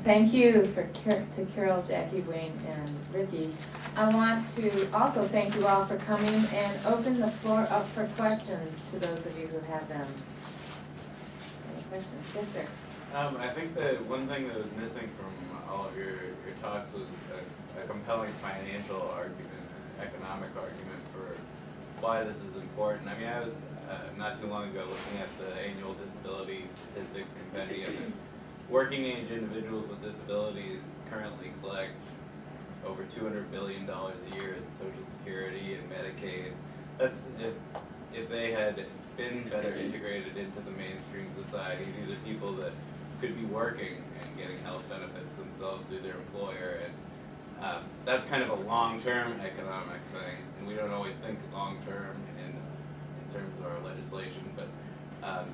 Thank you to Carol, Jackie, Wayne, and Ricky. I want to also thank you all for coming and open the floor up for questions to those of you who have them. Any questions? Yes, sir. I think that one thing that was missing from all of your talks was a compelling financial argument, economic argument for why this is important. I mean, I was not too long ago looking at the annual disability statistics compendium, and working age individuals with disabilities currently collect over $200 billion a year in Social Security and Medicaid. That's if they had been better integrated into the mainstream society. These are people that could be working and getting health benefits themselves through their employer, and that's kind of a long-term economic thing, and we don't always think long-term in terms of our legislation, but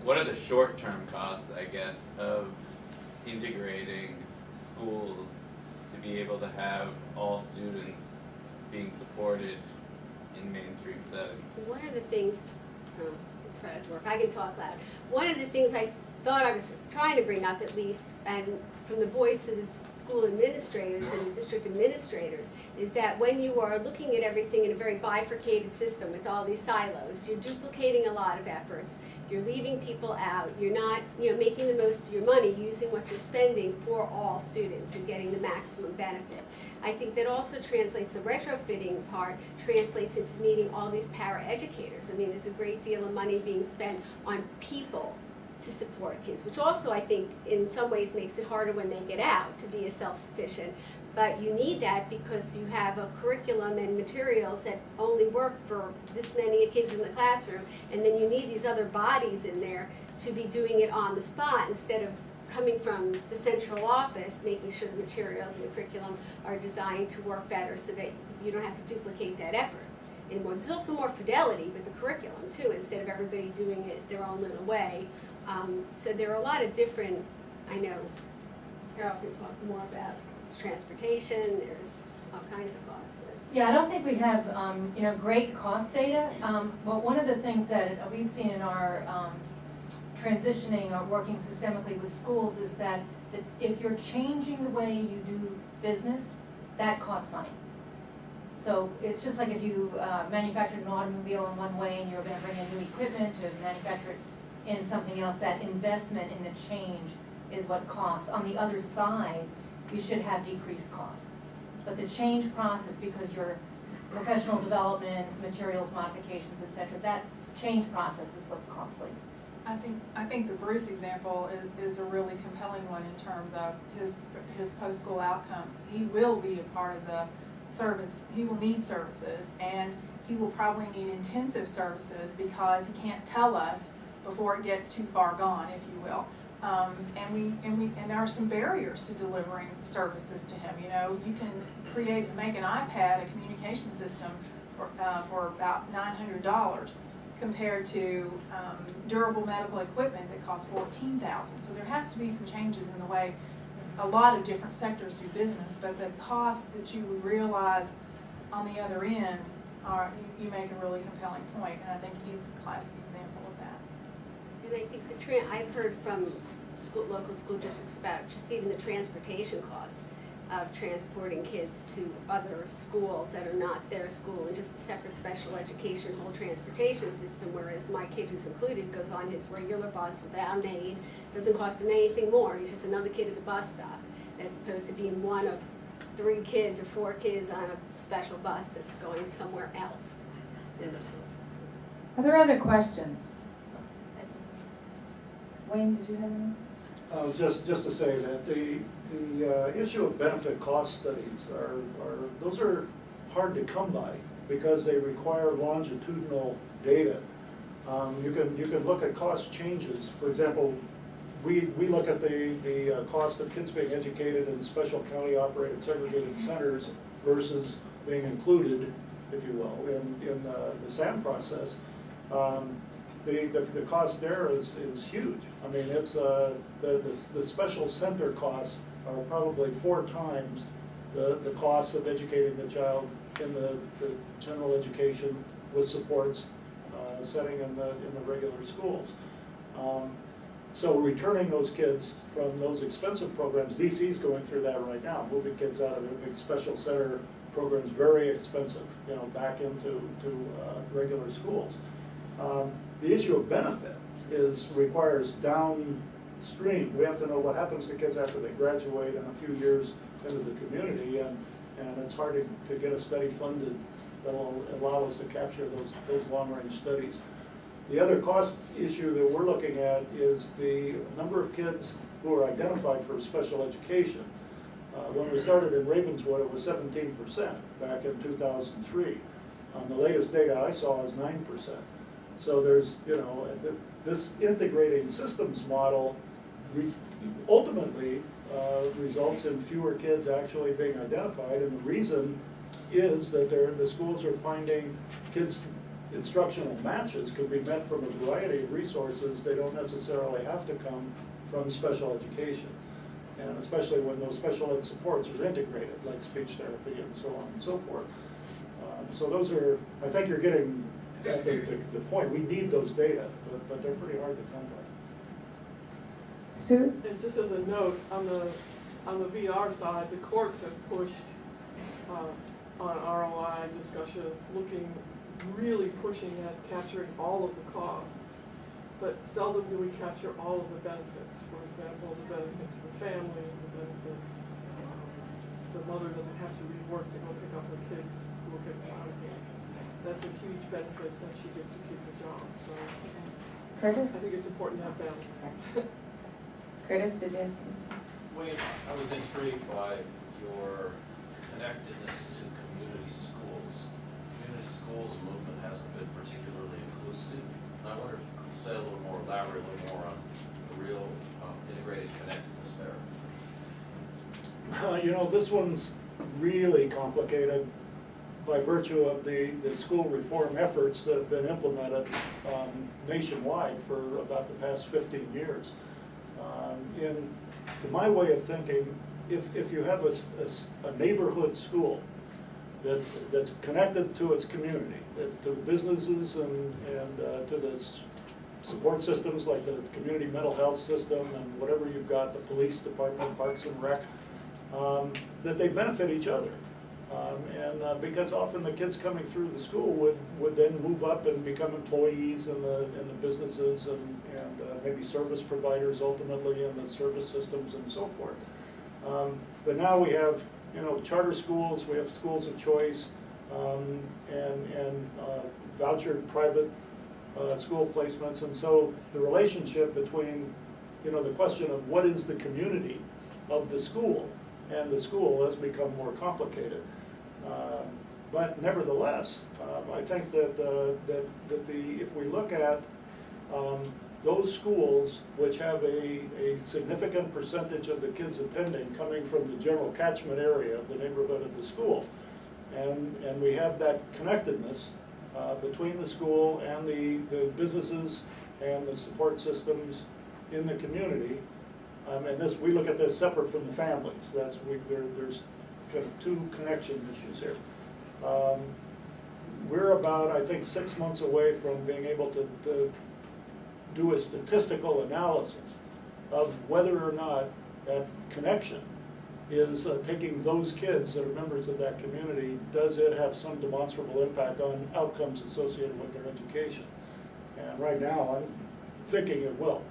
what are the short-term costs, I guess, of integrating schools to be able to have all students being supported in mainstream settings? So one of the things, this credits work, I can talk loud. One of the things I thought I was trying to bring up at least, and from the voice of the school administrators and the district administrators, is that when you are looking at everything in a very bifurcated system with all these silos, you're duplicating a lot of efforts, you're leaving people out, you're not making the most of your money using what you're spending for all students and getting the maximum benefit. I think that also translates, the retrofitting part translates into needing all these para-educators. I mean, there's a great deal of money being spent on people to support kids, which also I think in some ways makes it harder when they get out to be as self-sufficient. But you need that because you have a curriculum and materials that only work for this many kids in the classroom, and then you need these other bodies in there to be doing it on the spot instead of coming from the central office, making sure the materials and the curriculum are designed to work better so that you don't have to duplicate that effort. And there's also more fidelity with the curriculum too, instead of everybody doing it their own little way. So there are a lot of different, I know Carol can talk more about transportation, there's all kinds of costs. Yeah, I don't think we have great cost data, but one of the things that we've seen in our transitioning or working systemically with schools is that if you're changing the way you do business, that costs money. So it's just like if you manufactured an automobile in one way and you're going to bring in new equipment to manufacture it in something else, that investment in the change is what costs. On the other side, you should have decreased costs. But the change process, because your professional development, materials modifications, etc., that change process is what's costly. I think the Bruce example is a really compelling one in terms of his post-school outcomes. He will be a part of the service, he will need services, and he will probably need intensive services because he can't tell us before it gets too far gone, if you will. And there are some barriers to delivering services to him. You know, you can make an iPad, a communication system, for about $900 compared to durable medical equipment that costs $14,000. So there has to be some changes in the way a lot of different sectors do business, but the costs that you would realize on the other end are, you make a really compelling point, and I think he's a classic example of that. And I think I've heard from local school districts about just even the transportation costs of transporting kids to other schools that are not their school, and just a separate special education whole transportation system, whereas my kid who's included goes on his regular bus without an aide, doesn't cost him anything more, he's just another kid at the bus stop, as opposed to being one of 3 kids or 4 kids on a special bus that's going somewhere else in the school system. Are there other questions? Wayne, did you have an answer? Just to say that the issue of benefit cost studies those are hard to come by because they require longitudinal data. You can look at cost changes. For example, we look at the cost of kids being educated in special county operated segregated centers versus being included, if you will, in the SAM process. The cost there is huge. I mean, it's the special center costs are probably 4 times the costs of educating the child in the general education with supports setting in the regular schools. So returning those kids from those expensive programs, DC's going through that right now, moving kids out of their big special center programs, very expensive, you know, back into regular schools. The issue of benefit requires downstream. We have to know what happens to kids after they graduate and a few years into the community, and it's hard to get a study funded that will allow us to capture those long-range studies. The other cost issue that we're looking at is the number of kids who are identified for special education. When we started in Ravenswood, it was 17% back in 2003. The latest data I saw is 9%. So there's, you know, this integrating systems model ultimately results in fewer kids actually being identified, and the reason is that the schools are finding kids' instructional matches can be met from a variety of resources. They don't necessarily have to come from special education, and especially when those special ed supports are integrated, like speech therapy and so on and so forth. So those are, I think you're getting at the point. We need those data, but they're pretty hard to come by. Sue? And just as a note, on the VR side, the courts have pushed on ROI discussions, really pushing at capturing all of the costs, but seldom do we capture all of the benefits. For example, the benefit to the family, the benefit if the mother doesn't have to leave work to go pick up her kid because the school kicked her out again. That's a huge benefit that she gets to keep her job. So Curtis? I think it's important to have balance. Curtis, did you have something? Wayne, I was intrigued by your connectedness to community schools. Community schools movement hasn't been particularly inclusive. And I wonder if you could say a little more, elaborate a little more on the real integrated connectedness there. You know, this one's really complicated by virtue of the school reform efforts that have been implemented nationwide for about the past 15 years. To my way of thinking, if you have a neighborhood school that's connected to its community, to businesses and to the support systems like the community mental health system and whatever you've got, the police department, Parks and Rec, that they benefit each other. Because often the kids coming through the school would then move up and become employees in the businesses and maybe service providers ultimately in the service systems and so forth. But now we have, you know, charter schools, we have schools of choice, and vouchered private school placements, and so the relationship between, you know, the question of what is the community of the school and the school has become more complicated. But nevertheless, I think that if we look at those schools which have a significant percentage of the kids attending coming from the general catchment area of the neighborhood of the school, and we have that connectedness between the school and the businesses and the support systems in the community. And this, we look at this separate from the families. There's kind of two connection issues here. We're about, I think, 6 months away from being able to do a statistical analysis of whether or not that connection is taking those kids that are members of that community, does it have some demonstrable impact on outcomes associated with their education? And right now, I'm thinking it will.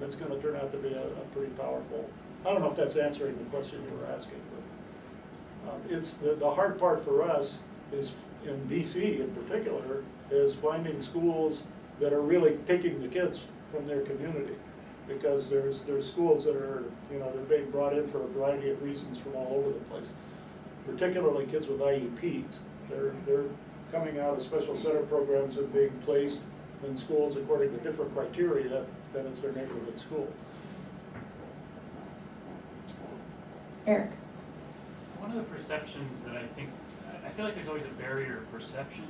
It's going to turn out to be a pretty powerful, I don't know if that's answering the question you were asking, but it's the hard part for us is, in DC in particular, is finding schools that are really taking the kids from their community. Because there's schools that are, you know, they're being brought in for a variety of reasons from all over the place. Particularly kids with IEPs. They're coming out of special center programs and being placed in schools according to different criteria than it's their neighborhood school. Eric? One of the perceptions that I feel like there's always a barrier of perception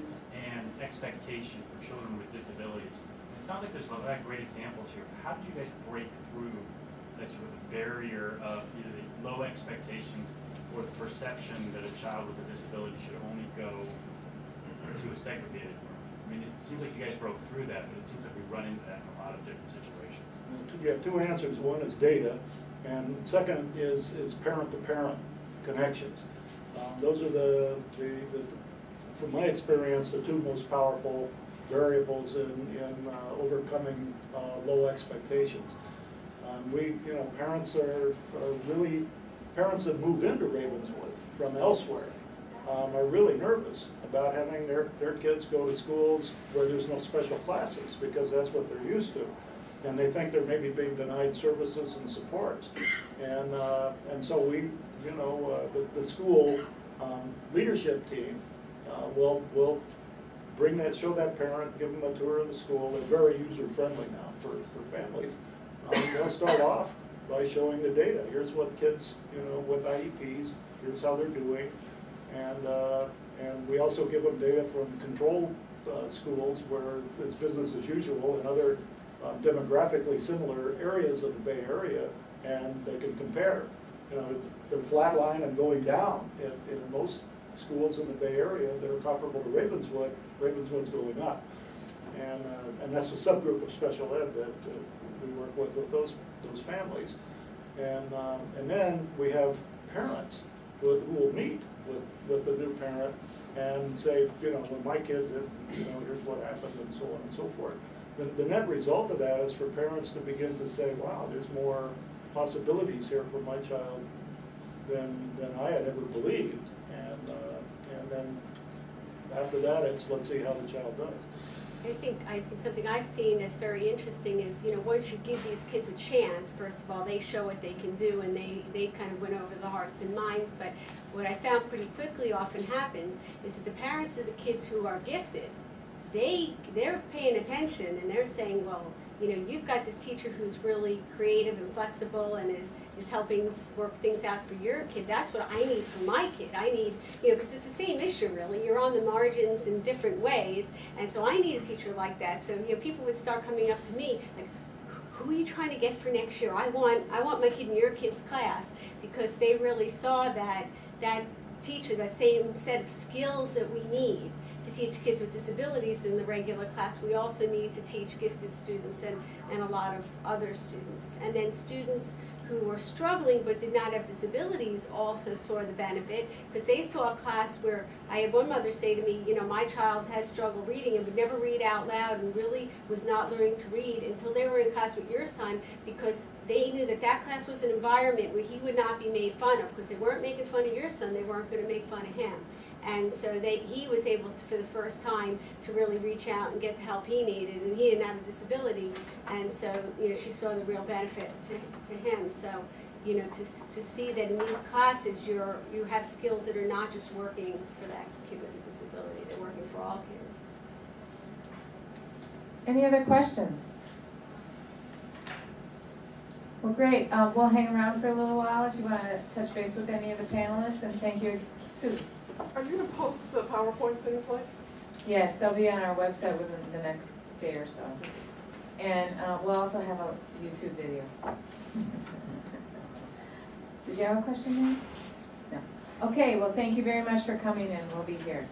and expectation for children with disabilities. It sounds like there's a lot of great examples here. How did you guys break through that sort of barrier of either the low expectations or the perception that a child with a disability should only go to a segregated room? I mean, it seems like you guys broke through that, but it seems like we run into that in a lot of different situations. You have two answers. One is data, and second is parent-to-parent connections. Those are from my experience, the two most powerful variables in overcoming low expectations. Parents are really, parents that move into Ravenswood from elsewhere are really nervous about having their kids go to schools where there's no special classes, because that's what they're used to. And they think they're maybe being denied services and supports. And so the school leadership team will bring that, show that parent, give them a tour of the school. They're very user-friendly now for families. They'll start off by showing the data. Here's what kids, with IEPs, here's how they're doing. And we also give them data from control schools where it's business as usual in other demographically similar areas of the Bay Area, and they can compare. They're flatline and going down in most schools in the Bay Area that are comparable to Ravenswood. Ravenswood's going up, and that's a subgroup of special ed that we work with those families, and then we have parents who will meet with the new parent and say, when my kid did, here's what happened, and so on and so forth. The net result of that is for parents to begin to say, wow, there's more possibilities here for my child than I had ever believed. And then after that, it's let's see how the child does. I think something I've seen that's very interesting is, once you give these kids a chance, first of all, they show what they can do, and they kind of win over the hearts and minds. But what I found pretty quickly often happens is that the parents of the kids who are gifted, they're paying attention, and they're saying, well, you've got this teacher who's really creative and flexible and is helping work things out for your kid. That's what I need for my kid. I need, because it's the same issue really. You're on the margins in different ways, and so I need a teacher like that. So, people would start coming up to me like, who are you trying to get for next year? I want my kid in your kid's class, because they really saw that teacher, that same set of skills that we need to teach kids with disabilities in the regular class. We also need to teach gifted students and a lot of other students. And then students who were struggling but did not have disabilities also saw the benefit, because they saw a class where I had one mother say to me, my child has struggled reading and would never read out loud and really was not learning to read until they were in class with your son, because they knew that class was an environment where he would not be made fun of, because they weren't making fun of your son, they weren't going to make fun of him. And so he was able to, for the first time, to really reach out and get the help he needed, and he didn't have a disability, and so she saw the real benefit to him. So to see that in these classes you have skills that are not just working for that kid with a disability, they're working for all kids. Any other questions? Well, great. We'll hang around for a little while if you want to touch base with any of the panelists, and thank you, Sue. Are you going to post the PowerPoints in place? Yes, they'll be on our website within the next day or so. And we'll also have a YouTube video. Did you have a question, Mary? No. Okay, well, thank you very much for coming in. We'll be here.